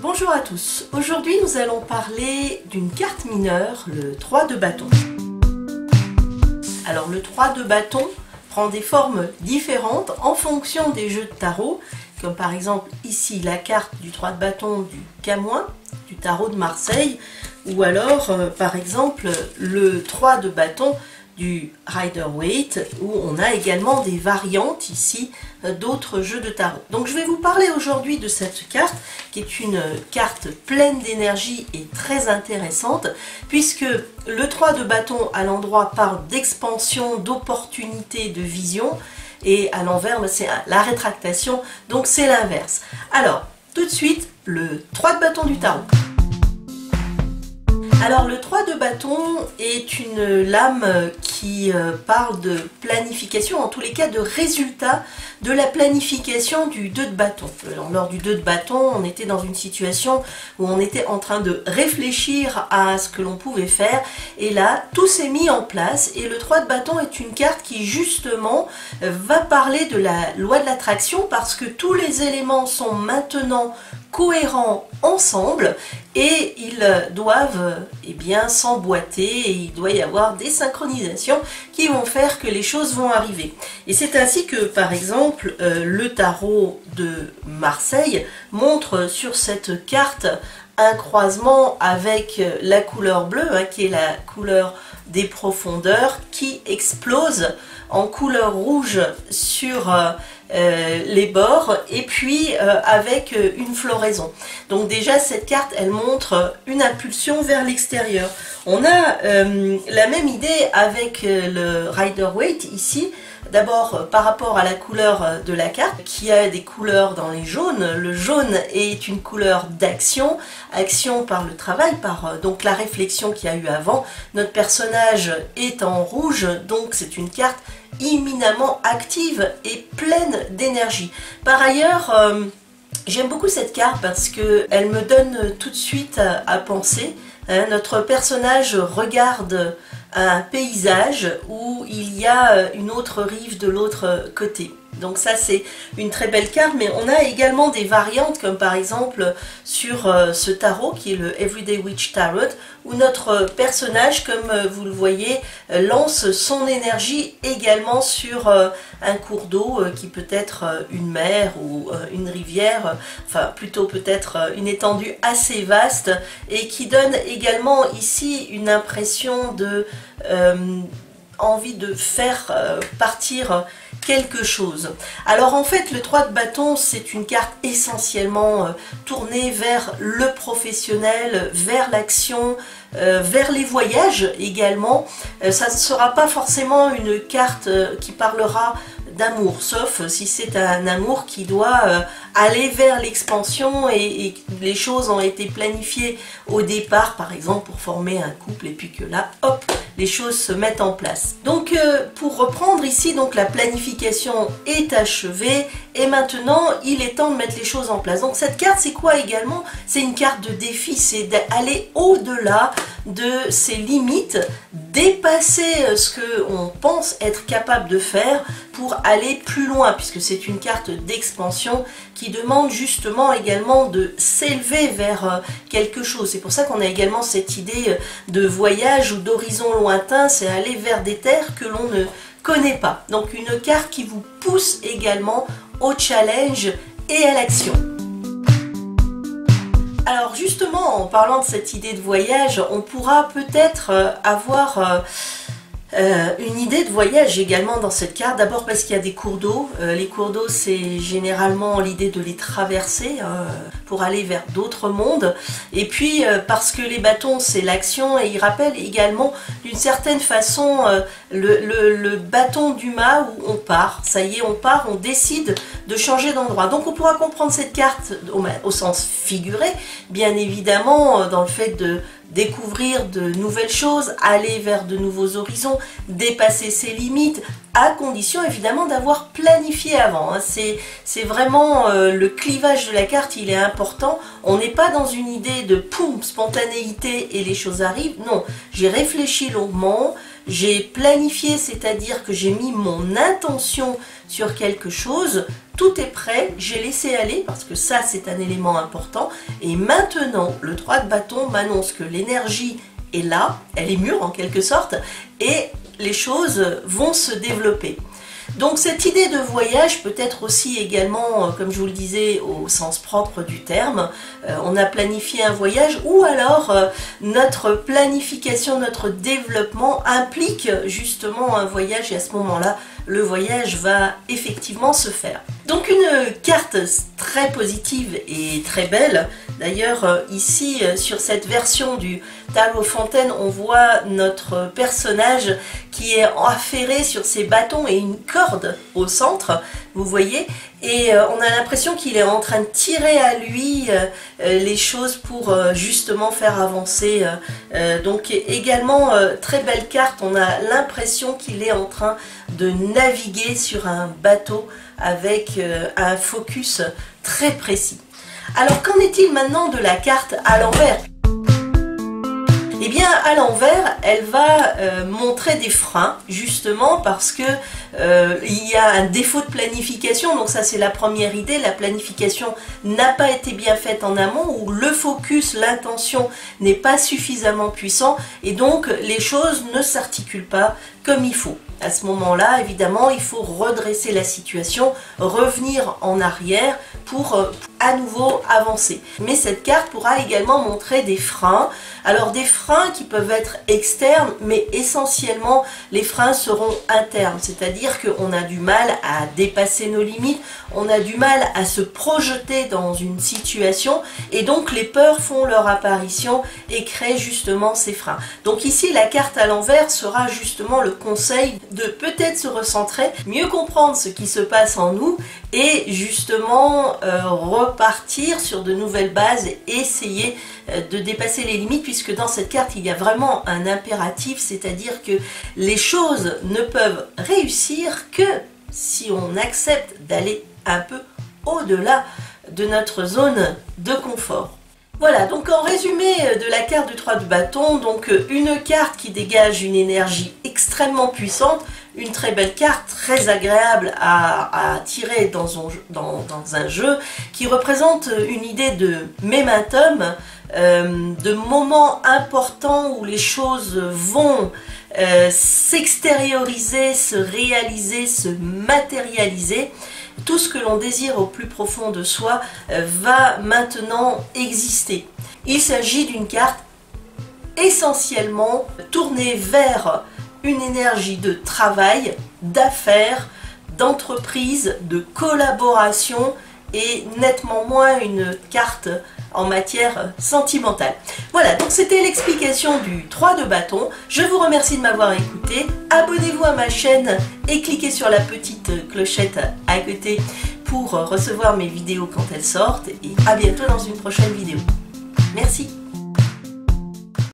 Bonjour à tous, aujourd'hui nous allons parler d'une carte mineure, le 3 de bâton. Alors le 3 de bâton prend des formes différentes en fonction des jeux de tarot, comme par exemple ici la carte du 3 de bâton du Camoin, du tarot de Marseille, ou alors par exemple le 3 de bâton du Rider-Waite, où on a également des variantes ici d'autres jeux de tarot. Donc je vais vous parler aujourd'hui de cette carte qui est une carte pleine d'énergie et très intéressante, puisque le 3 de bâton à l'endroit parle d'expansion, d'opportunité, de vision, et à l'envers c'est la rétractation, donc c'est l'inverse. Alors tout de suite le 3 de bâton du tarot. Alors le 3 de bâton est une lame qui parle de planification, en tous les cas de résultat de la planification du 2 de bâton. Lors du 2 de bâton, on était dans une situation où on était en train de réfléchir à ce que l'on pouvait faire, et là tout s'est mis en place, et le 3 de bâton est une carte qui justement va parler de la loi de l'attraction, parce que tous les éléments sont maintenant cohérents ensemble et ils doivent s'emboîter, et il doit y avoir des synchronisations qui vont faire que les choses vont arriver. Et c'est ainsi que par exemple le tarot de Marseille montre sur cette carte un croisement avec la couleur bleue, qui est la couleur des profondeurs, qui explose en couleur rouge sur les bords, et puis avec une floraison. Donc déjà cette carte elle montre une impulsion vers l'extérieur. On a la même idée avec le Rider-Waite ici. D'abord par rapport à la couleur de la carte, qui a des couleurs dans les jaunes. Le jaune est une couleur d'action, action par le travail, par donc la réflexion qu'il y a eu avant. Notre personnage est en rouge, donc c'est une carte éminemment active et pleine d'énergie. Par ailleurs, j'aime beaucoup cette carte parce qu'elle me donne tout de suite à penser. Notre personnage regarde un paysage où il y a une autre rive de l'autre côté. Donc ça c'est une très belle carte, mais on a également des variantes, comme par exemple sur ce tarot qui est le Everyday Witch Tarot, où notre personnage, comme vous le voyez, lance son énergie également sur un cours d'eau qui peut être une mer ou une rivière, enfin plutôt peut-être une étendue assez vaste, et qui donne également ici une impression de envie de faire partir quelque chose. Alors en fait le 3 de bâton c'est une carte essentiellement tournée vers le professionnel, vers l'action, vers les voyages également. Ça ne sera pas forcément une carte qui parlera d'amour, sauf si c'est un amour qui doit aller vers l'expansion, et les choses ont été planifiées au départ, par exemple pour former un couple, et puis que là, hop, les choses se mettent en place. Donc pour reprendre ici, donc la planification est achevée, et maintenant il est temps de mettre les choses en place. Donc cette carte c'est quoi également? C'est une carte de défi, c'est d'aller au-delà de ses limites, dépasser ce que on pense être capable de faire pour aller plus loin, puisque c'est une carte d'expansion qui demande justement également de s'élever vers quelque chose. C'est pour ça qu'on a également cette idée de voyage ou d'horizon lointain, c'est aller vers des terres que l'on ne connaît pas. Donc une carte qui vous pousse également au challenge et à l'action. Alors justement, en parlant de cette idée de voyage, on pourra peut-être avoir une idée de voyage également dans cette carte. D'abord parce qu'il y a des cours d'eau. Les cours d'eau, c'est généralement l'idée de les traverser pour aller vers d'autres mondes. Et puis parce que les bâtons, c'est l'action, et ils rappellent également d'une certaine façon le bâton du mât où on part. Ça y est, on part, on décide de changer d'endroit. Donc on pourra comprendre cette carte au sens figuré, bien évidemment, dans le fait de découvrir de nouvelles choses, aller vers de nouveaux horizons, dépasser ses limites, à condition évidemment d'avoir planifié avant. C'est vraiment le clivage de la carte, il est important. On n'est pas dans une idée de poum, spontanéité et les choses arrivent. Non, j'ai réfléchi longuement, j'ai planifié, c'est-à-dire que j'ai mis mon intention sur quelque chose. tout est prêt, j'ai laissé aller parce que ça c'est un élément important. Et maintenant, le 3 de bâton m'annonce que l'énergie est là, elle est mûre en quelque sorte, et les choses vont se développer. Donc cette idée de voyage peut être aussi également, comme je vous le disais, au sens propre du terme. On a planifié un voyage, ou alors notre planification, notre développement implique justement un voyage, et à ce moment-là, le voyage va effectivement se faire. Donc une carte très positive et très belle. D'ailleurs ici sur cette version du Tarot Fontaine, on voit notre personnage qui est affairé sur ses bâtons et une corde au centre, vous voyez, et on a l'impression qu'il est en train de tirer à lui les choses pour justement faire avancer. Donc également très belle carte, on a l'impression qu'il est en train de naviguer sur un bateau avec un focus très précis. Alors qu'en est-il maintenant de la carte à l'envers ? Eh bien, à l'envers, elle va montrer des freins, justement parce que il y a un défaut de planification. Donc ça, c'est la première idée. La planification n'a pas été bien faite en amont, ou le focus, l'intention n'est pas suffisamment puissant, et donc les choses ne s'articulent pas comme il faut. À ce moment-là, évidemment, il faut redresser la situation, revenir en arrière pour à nouveau avancer. Mais cette carte pourra également montrer des freins. Alors des freins qui peuvent être externes, mais essentiellement les freins seront internes. C'est-à-dire qu'on a du mal à dépasser nos limites, on a du mal à se projeter dans une situation, et donc les peurs font leur apparition et créent justement ces freins. Donc ici, la carte à l'envers sera justement le conseil de peut-être se recentrer, mieux comprendre ce qui se passe en nous, et justement repartir sur de nouvelles bases et essayer de dépasser les limites, puisque dans cette carte il y a vraiment un impératif, c'est-à-dire que les choses ne peuvent réussir que si on accepte d'aller un peu au-delà de notre zone de confort. Voilà, donc en résumé de la carte du 3 de bâton, donc une carte qui dégage une énergie extrêmement puissante, une très belle carte, très agréable à tirer dans un jeu, qui représente une idée de momentum, de moments importants où les choses vont s'extérioriser, se réaliser, se matérialiser. Tout ce que l'on désire au plus profond de soi va maintenant exister. Il s'agit d'une carte essentiellement tournée vers une énergie de travail, d'affaires, d'entreprise, de collaboration, et nettement moins une carte en matière sentimentale. Voilà, donc c'était l'explication du 3 de bâton. Je vous remercie de m'avoir écouté. Abonnez-vous à ma chaîne et cliquez sur la petite clochette à côté pour recevoir mes vidéos quand elles sortent. Et à bientôt dans une prochaine vidéo. Merci.